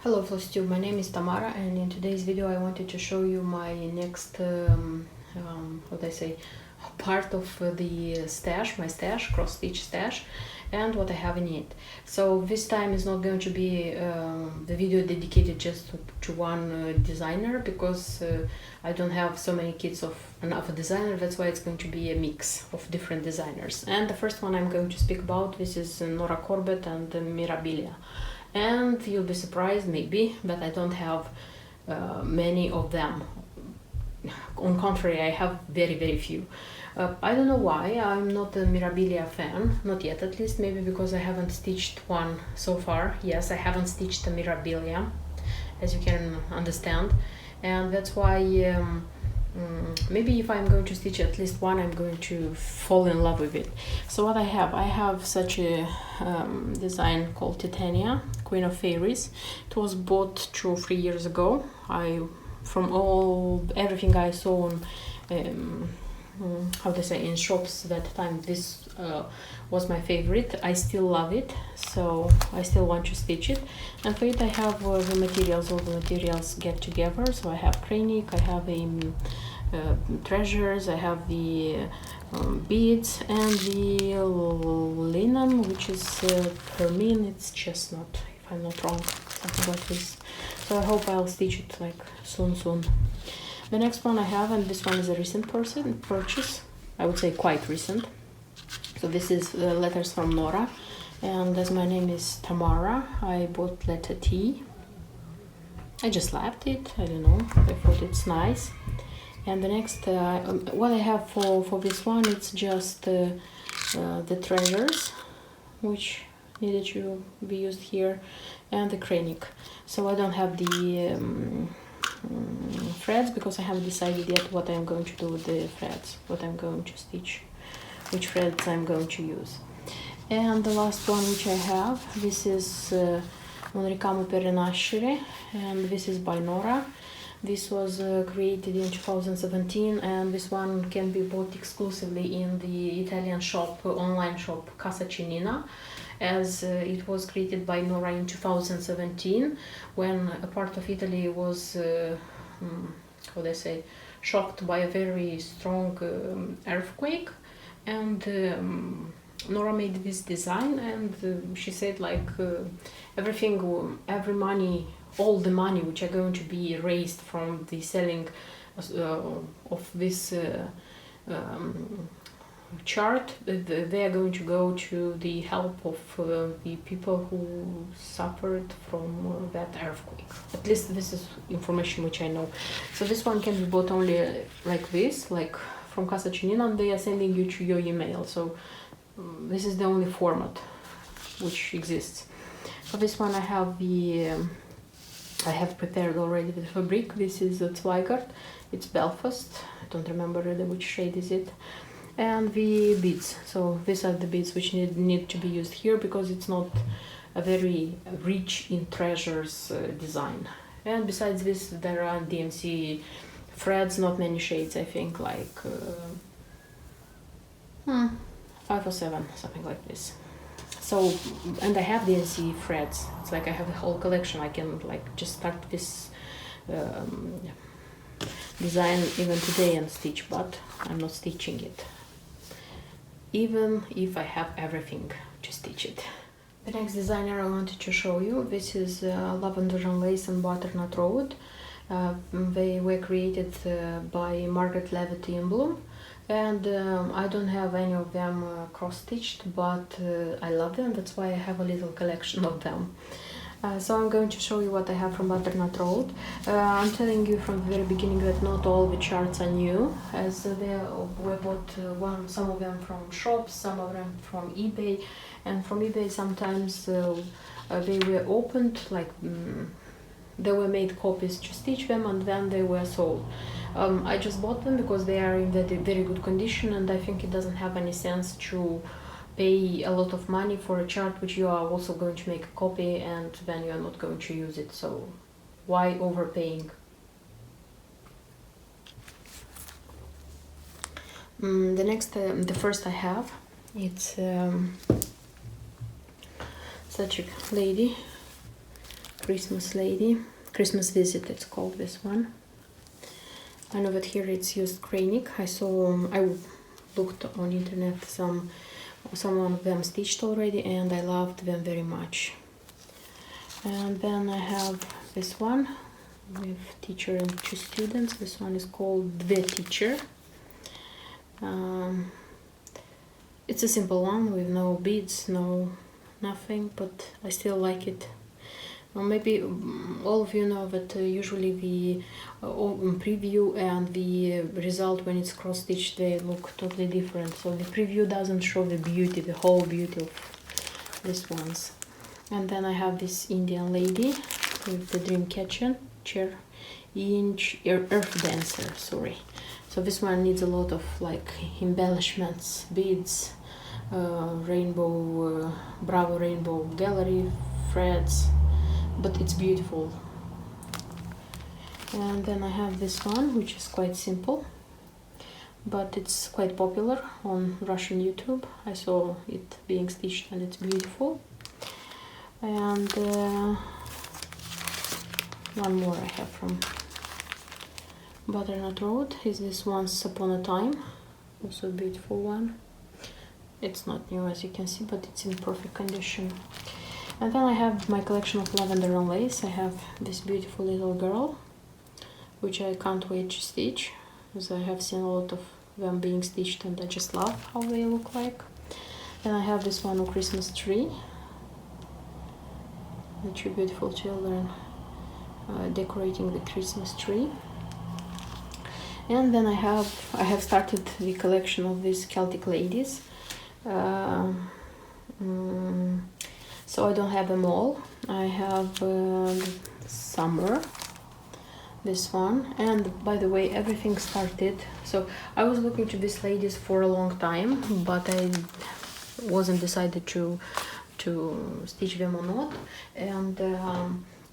Hello Flosstube, my name is Tamara, and in today's video I wanted to show you my next, part of the stash, my stash, cross-stitch stash, and what I have in it. So this time is not going to be the video dedicated just to one designer, because I don't have so many kits of enough designer. That's why it's going to be a mix of different designers. And the first one I'm going to speak about, this is Nora Corbett and Mirabilia. And you'll be surprised maybe that I don't have many of them. On contrary, I have very few. I don't know why. I'm not a Mirabilia fan, not yet at least. Maybe because I haven't stitched one so far. Yes, I haven't stitched a Mirabilia, as you can understand, and that's why maybe if I'm going to stitch at least one, I'm going to fall in love with it. So what I have such a design called Titania, Queen of Fairies. It was bought 2 or 3 years ago. From everything I saw on in shops that time, this was my favorite. I still love it, so I still want to stitch it. And for it I have the materials, all the materials get together. So I have cranic, I have treasures, I have the beads, and the linen, which is carmine, it's chestnut, if I'm not wrong, something like this. So I hope I'll stitch it like soon. The next one I have, and this one is a recent purchase, I would say quite recent. So this is letters from Nora, and as my name is Tamara, I bought letter T. I just liked it, I don't know, I thought it's nice. And the next, what I have for this one, it's just the treasures, which needed to be used here, and the cranic. So I don't have the threads, because I haven't decided yet what I'm going to do with the threads, what I'm going to stitch, which threads I'm going to use. And the last one which I have, this is Un ricamo per rinascere, and this is by Nora. This was created in 2017, and this one can be bought exclusively in the Italian shop, online shop Casa Cenina, as it was created by Nora in 2017, when a part of Italy was, shocked by a very strong earthquake, and Nora made this design, and she said like every money, all the money which are going to be raised from the selling of this chart, they are going to go to the help of the people who suffered from that earthquake. At least this is information which I know. So this one can be bought only like this, like from Casa Cenina, and they are sending you to your email. So this is the only format which exists. For this one I have I have prepared already the fabric. This is a Zweigart, it's Belfast, I don't remember really which shade is it. And the beads, so these are the beads which need to be used here, because it's not a very rich in treasures design. And besides this, there are DMC threads, not many shades, I think like 5 or 7, something like this. So, and I have DMC threads, it's like I have a whole collection. I can like just start this design even today and stitch, but I'm not stitching it, even if I have everything to stitch it. The next designer I wanted to show you, this is Lavender&Lace and Butternut Road. They were created by Margaret Levity in Bloom, and I don't have any of them cross-stitched, but I love them, that's why I have a little collection of them. So I'm going to show you what I have from Butternut Road. I'm telling you from the very beginning that not all the charts are new, as they were bought some of them from shops, some of them from eBay, and from eBay sometimes they were opened, like they were made copies to stitch them, and then they were sold. I just bought them because they are in very good condition, and I think it doesn't have any sense to pay a lot of money for a chart which you are also going to make a copy and then you are not going to use it, so why overpaying? The first I have, it's such a lady, Christmas lady, Christmas visit it's called, this one. I know that here it's used cranic. I looked on internet some of them stitched already, and I loved them very much. And then I have this one with teacher and 2 students. This one is called The Teacher. It's a simple one with no beads, nothing, but I still like it. Well, maybe all of you know that usually the preview and the result when it's cross-stitched, they look totally different. So the preview doesn't show the beauty, the whole beauty of these ones. And then I have this Indian lady with the dream catcher, earth dancer, sorry. So this one needs a lot of like embellishments, beads, rainbow, Bravo rainbow gallery threads, but it's beautiful. And then I have this one, which is quite simple, but it's quite popular on Russian YouTube. I saw it being stitched and it's beautiful. And one more I have from Butternut Road is this Once Upon a Time, also a beautiful one. It's not new as you can see, but it's in perfect condition. And then I have my collection of Lavender&Lace. I have this beautiful little girl, which I can't wait to stitch, as I have seen a lot of them being stitched and I just love how they look like. Then I have this one, a Christmas tree. The 2 beautiful children decorating the Christmas tree. And then I have started the collection of these Celtic ladies. So I don't have them all. I have Summer, this one. And by the way, everything started, so I was looking to these ladies for a long time, but I wasn't decided to stitch them or not. And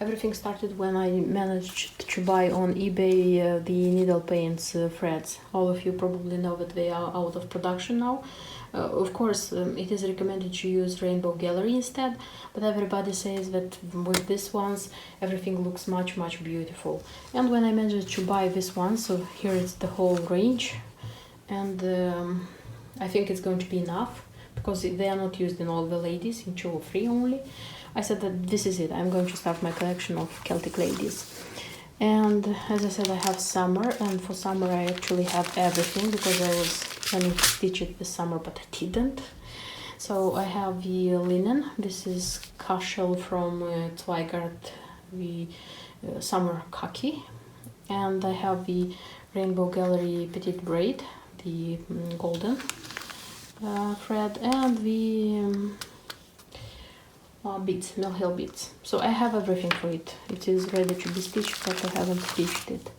everything started when I managed to buy on eBay the needle paints threads. All of you probably know that they are out of production now. Of course, it is recommended to use Rainbow Gallery instead, but everybody says that with these ones everything looks much beautiful. And when I managed to buy this one, so here it's the whole range, and I think it's going to be enough, because they are not used in all the ladies, in 2 or 3 only. I said that this is it, I'm going to start my collection of Celtic ladies. And as I said, I have Summer, and for Summer I actually have everything, because I was planning to stitch it this summer, but I didn't. So I have the linen. This is Cashel from Zweigart, the Summer Khaki. And I have the Rainbow Gallery Petite Braid, the golden thread, and the beads, Mill Hill beads. So I have everything for it. It is ready to be stitched, but I haven't stitched it.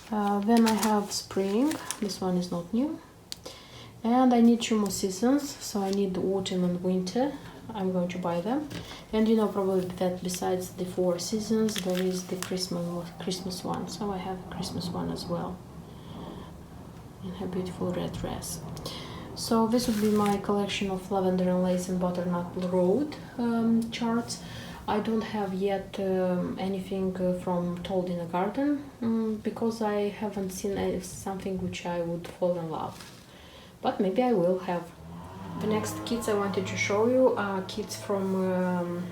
Then I have Spring. This one is not new. And I need 2 more seasons, so I need Autumn and Winter. I'm going to buy them. And you know probably that besides the 4 seasons, there is the Christmas one. So I have a Christmas one as well. In her beautiful red dress. So this would be my collection of Lavender&Lace and Butternut Road charts. I don't have yet anything from Told in a Garden, because I haven't seen something which I would fall in love. But maybe I will have. The next kits I wanted to show you are kits from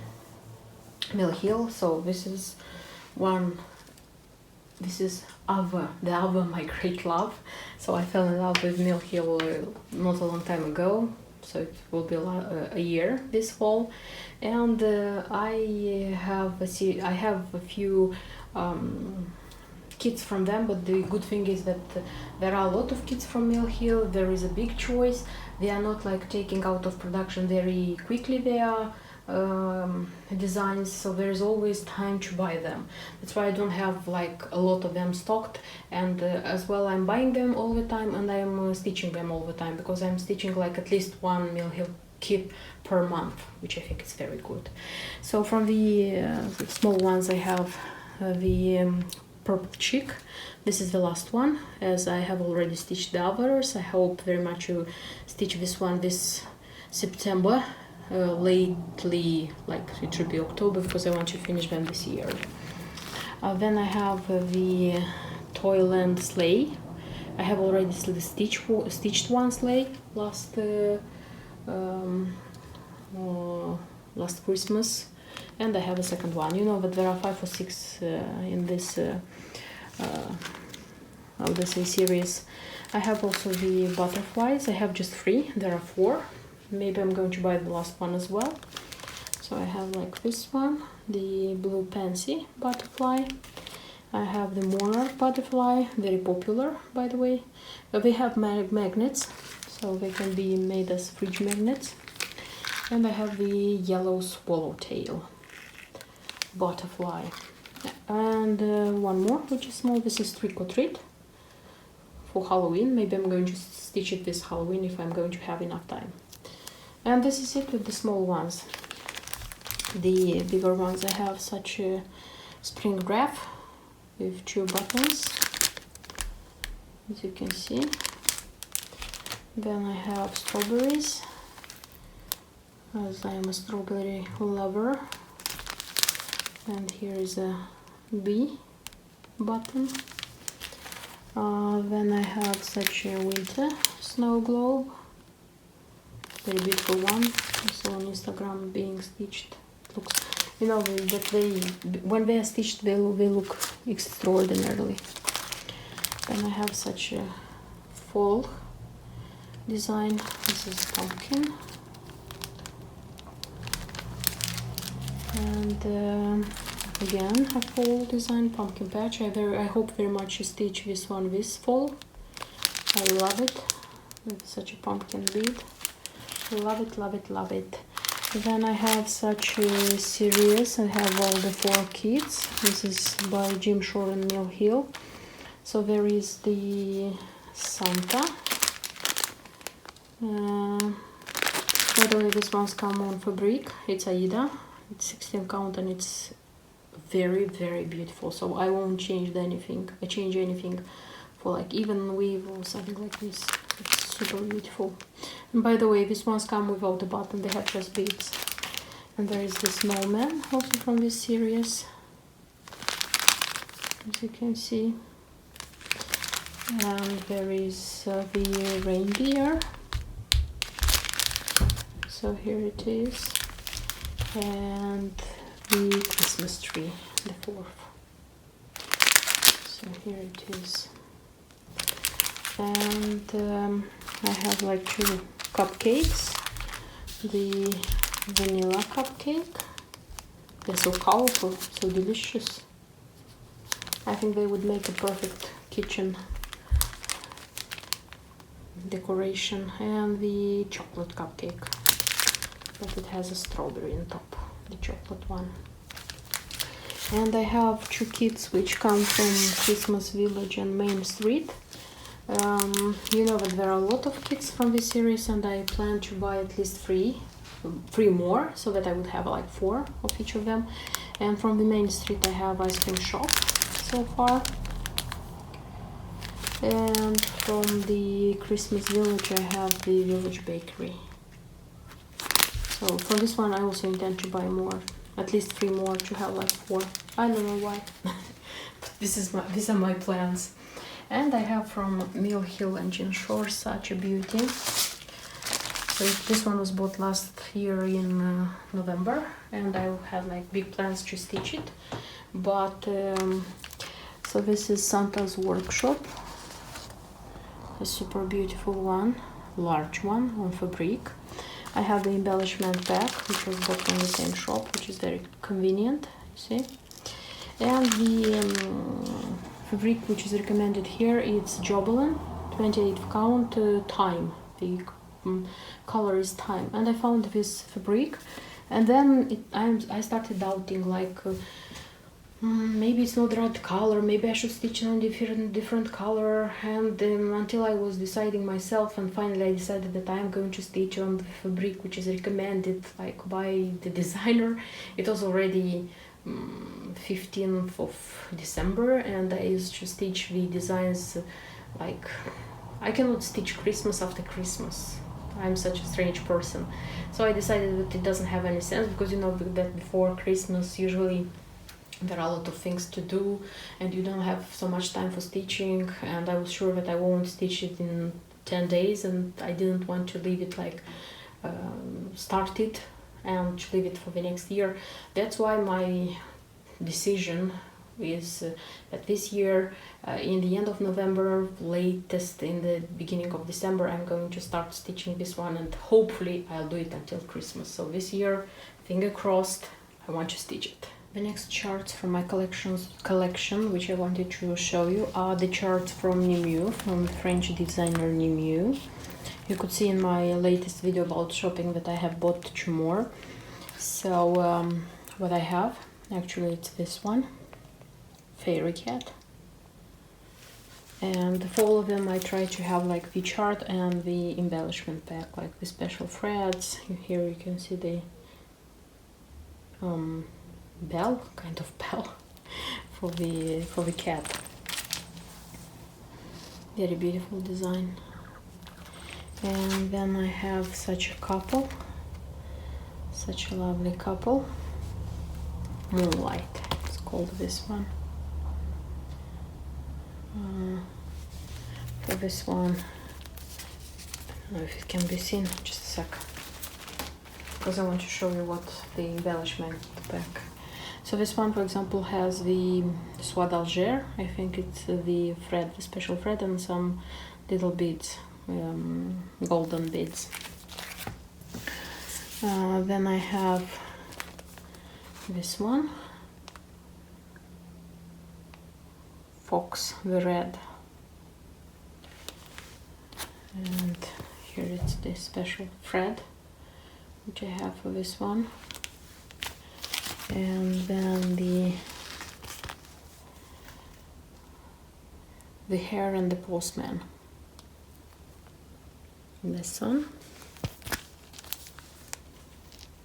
Mill Hill. So this is one. This is the Ava, my great love. So I fell in love with Mill Hill not a long time ago. So it will be a year this fall, and I have a few kits from them. But the good thing is that there are a lot of kits from Mill Hill. There is a big choice. They are not like taking out of production very quickly. They are designs, so there is always time to buy them. That's why I don't have like a lot of them stocked, and as well I'm buying them all the time, and I'm stitching them all the time, because I'm stitching like at least 1 Mill Hill kit per month, which I think is very good. So from the small ones I have the Purple Chick. This is the last one, as I have already stitched the others. I hope very much to stitch this one this September. lately, like it should be October, because I want to finish them this year. Then I have the Toyland sleigh. I have already stitched one sleigh last last Christmas, and I have a second one. You know that there are 5 or 6 in this how do I say series. I have also the butterflies. I have just 3. There are 4. Maybe I'm going to buy the last one as well. So I have like this one, the blue pansy butterfly. I have the monarch butterfly, very popular by the way. They have magnets, so they can be made as fridge magnets. And I have the yellow swallowtail butterfly. And one more, which is small. This is Trick or Treat for Halloween. Maybe I'm going to stitch it this Halloween if I'm going to have enough time. And this is it with the small ones. The bigger ones, I have such a spring wrap with 2 buttons, as you can see. Then I have strawberries, as I am a strawberry lover. And here is a B button. Then I have such a winter snow globe, very beautiful one. I saw on Instagram being stitched. It looks, you know, that when they are stitched, they look extraordinarily. Then I have such a fall design. This is pumpkin. And again a fall design, pumpkin patch. I hope very much to stitch this one this fall. I love it. It's such a pumpkin bead. Love it, love it, love it. Then I have such a series. I have all the 4 kits. This is by Jim Shore and Mill Hill. So there is the Santa. By the way, this one's come on fabric. It's Aida. It's 16 count and it's very, very beautiful. So I won't change anything. For like even weave or something like this. It's super beautiful. And by the way, these ones come without a button. They have just beads. And there is the snowman also from this series, as you can see. And there is the reindeer. So here it is. And the Christmas tree, the 4th. So here it is. And I have like 2 cupcakes. The vanilla cupcake. They're so colorful, so delicious. I think they would make a perfect kitchen decoration. And the chocolate cupcake, but it has a strawberry on top, the chocolate one. And I have 2 kits which come from Christmas Village and Main Street. You know that there are a lot of kits from this series, and I plan to buy at least 3 more, so that I would have like 4 of each of them. And from the Main Street I have Ice Cream Shop so far. And from the Christmas Village I have the Village Bakery. So for this one I also intend to buy more, at least 3 more, to have like 4. I don't know why. These are my plans. And I have from Mill Hill and Jim Shore such a beauty. So this one was bought last year in November, and I had like big plans to stitch it. But so this is Santa's Workshop, a super beautiful one, large one on fabric. I have the embellishment pack, which was bought from the same shop, which is very convenient, you see. And the fabric which is recommended here, it's Jobelin, 28 count, Time. The color is Time. And I found this fabric, and then I started doubting, like maybe it's not the right color, maybe I should stitch on different color. And until I was deciding myself, and finally I decided that I'm going to stitch on the fabric which is recommended like by the designer. It was already 15th of December, and I used to stitch the designs like I cannot stitch Christmas after Christmas. I'm such a strange person. So I decided that it doesn't have any sense, because you know that before Christmas usually there are a lot of things to do and you don't have so much time for stitching, and I was sure that I won't stitch it in 10 days, and I didn't want to leave it like started and to leave it for the next year. That's why my decision is that this year, in the end of November, latest in the beginning of December, I'm going to start stitching this one, and hopefully I'll do it until Christmas. So this year, finger crossed, I want to stitch it. The next charts from my collection, which I wanted to show you, are the charts from Nimiu, from French designer Nimiu. You could see in my latest video about shopping that I have bought 2 more. So what I have, actually it's this one, Fairy Cat. And for all of them I try to have like the chart and the embellishment pack, like the special threads. Here you can see the bell, kind of bell for the cat. Very beautiful design. And then I have such a couple, such a lovely couple. Moonlight, it's called this one. For this one, I don't know if it can be seen, just a sec, because I want to show you what the embellishment pack. So this one, for example, has the soie d'Alger. I think it's the thread, the special thread, and some little beads, golden beads. Then I have this one, Fox, the red. And here it's the special thread, which I have for this one. And then the Hare and the Postman, this one.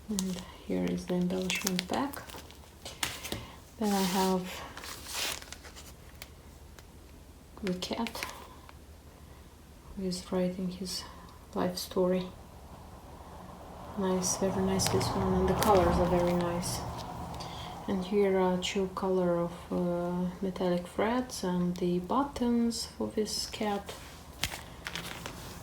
And here is the embellishment pack. Then I have the cat who is writing his life story. Nice, very nice this one, and the colors are very nice. And here are 2 color of metallic threads and the buttons for this cat.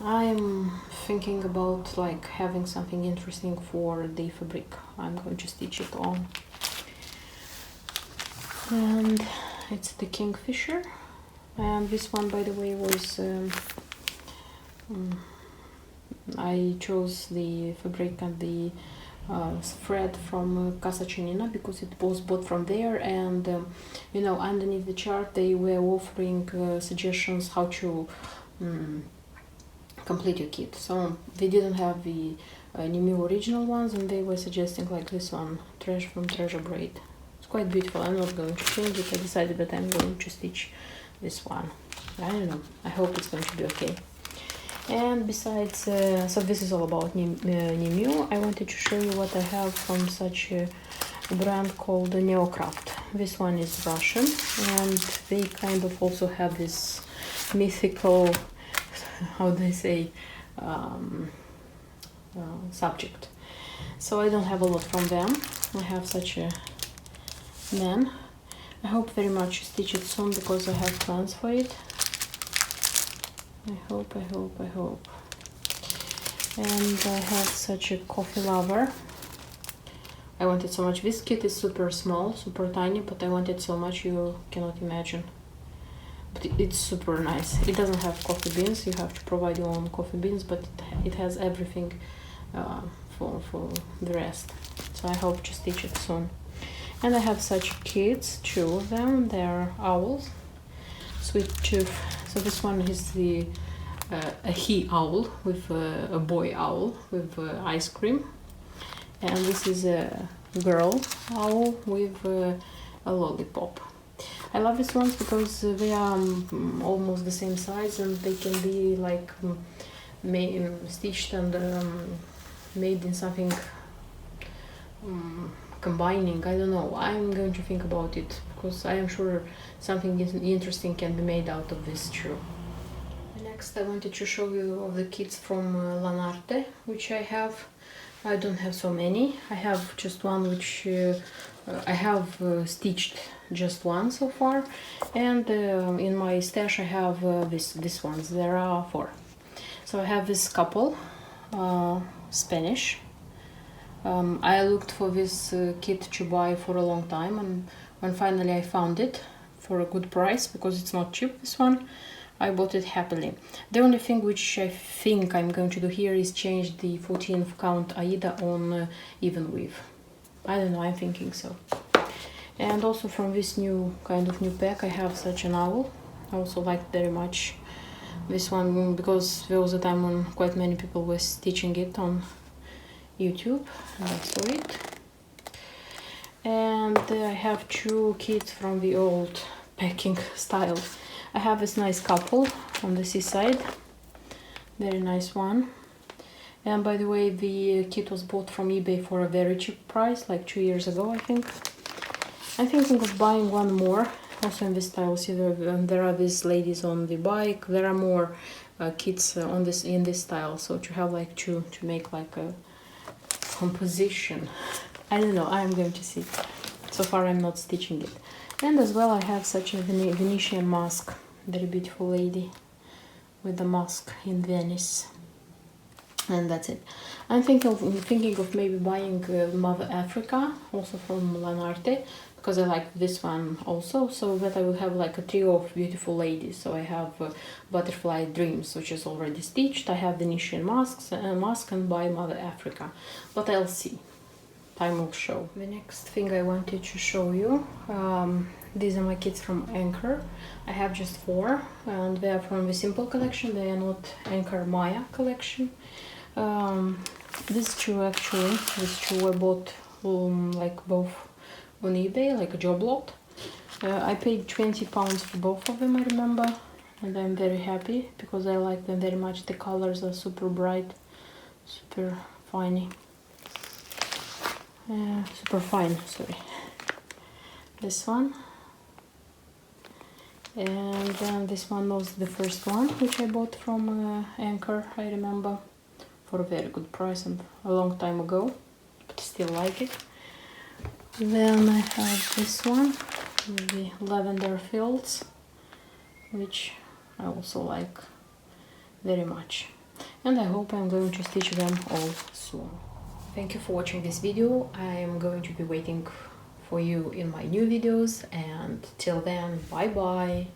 I'm thinking about like having something interesting for the fabric I'm going to stitch it on. And it's the Kingfisher. And this one, by the way, was I chose the fabric and the thread from Casa Chenina because it was bought from there, and you know, underneath the chart they were offering suggestions how to complete your kit. So they didn't have the Nimiu original ones, and they were suggesting like this one, from Treasure Braid. It's quite beautiful. I'm not going to change it. I decided that I'm going to stitch this one. I don't know, I hope it's going to be okay. And besides, so this is all about Nimiu. I wanted to show you what I have from such a brand called Neocraft. This one is Russian, and they kind of also have this mythical, how do I say, subject. So I don't have a lot from them. I have such a man. I hope very much to stitch it soon because I have plans for it. I hope. And I have such a coffee lover. I wanted so much. This kit is super small, super tiny, but I wanted so much you cannot imagine. But it's super nice. It doesn't have coffee beans. You have to provide your own coffee beans, but it has everything for the rest. So I hope to stitch it soon. And I have such kids, 2 of them. They're owls. Sweet Tooth. So this one is the a he owl with a boy owl with ice cream, and this is a girl owl with a lollipop. I love these ones because they are almost the same size, and they can be like stitched and made in something combining. I don't know. I'm going to think about it because I am sure something interesting can be made out of this too. The Next I wanted to show you of the kits from Lanarte, which I have. I don't have so many. I have just one which I have stitched just one so far, and in my stash I have these ones. There are 4. So I have this couple, Spanish. I looked for this kit to buy for a long time, and when finally I found it for a good price, because it's not cheap, this one, I bought it happily. The only thing which I think I'm going to do here is change the 14th count Aida on even weave. I don't know, I'm thinking so. And also from this new pack I have such an owl. I also liked very much this one because there was a time when quite many people were stitching it on YouTube, and I saw it. And I have 2 kits from the old packing style. I have this nice couple on the seaside, very nice one. And by the way, the kit was bought from eBay for a very cheap price, like 2 years ago, I think. I'm thinking of buying one more, also in this style. See, there are these ladies on the bike. There are more kits in this style, so to have like 2 to make like a composition. I don't know, I'm going to see. So far I'm not stitching it. And as well I have such a Venetian mask. Very beautiful lady with the mask in Venice. And that's it. I'm thinking of maybe buying Mother Africa, also from Lanarte, because I like this one also, so that I will have like a trio of beautiful ladies. So I have Butterfly Dreams, which is already stitched. I have Venetian mask and by Mother Africa, but I'll see. Time will show. The next thing I wanted to show you, these are my kits from Anchor. I have just 4, and they are from the Simple collection. They are not Anchor Maya collection. These 2 were bought like both on eBay, like a job lot. I paid £20 for both of them, I remember, and I'm very happy because I like them very much. The colors are super bright, super fine. Super fine, sorry. This one, and then this one was the first one which I bought from Anchor, I remember, for a very good price and a long time ago, but still like it. Then I have this one with the lavender fields, which I also like very much, and I hope I'm going to stitch them all soon. Thank you for watching this video. I am going to be waiting for you in my new videos, and till then, bye bye.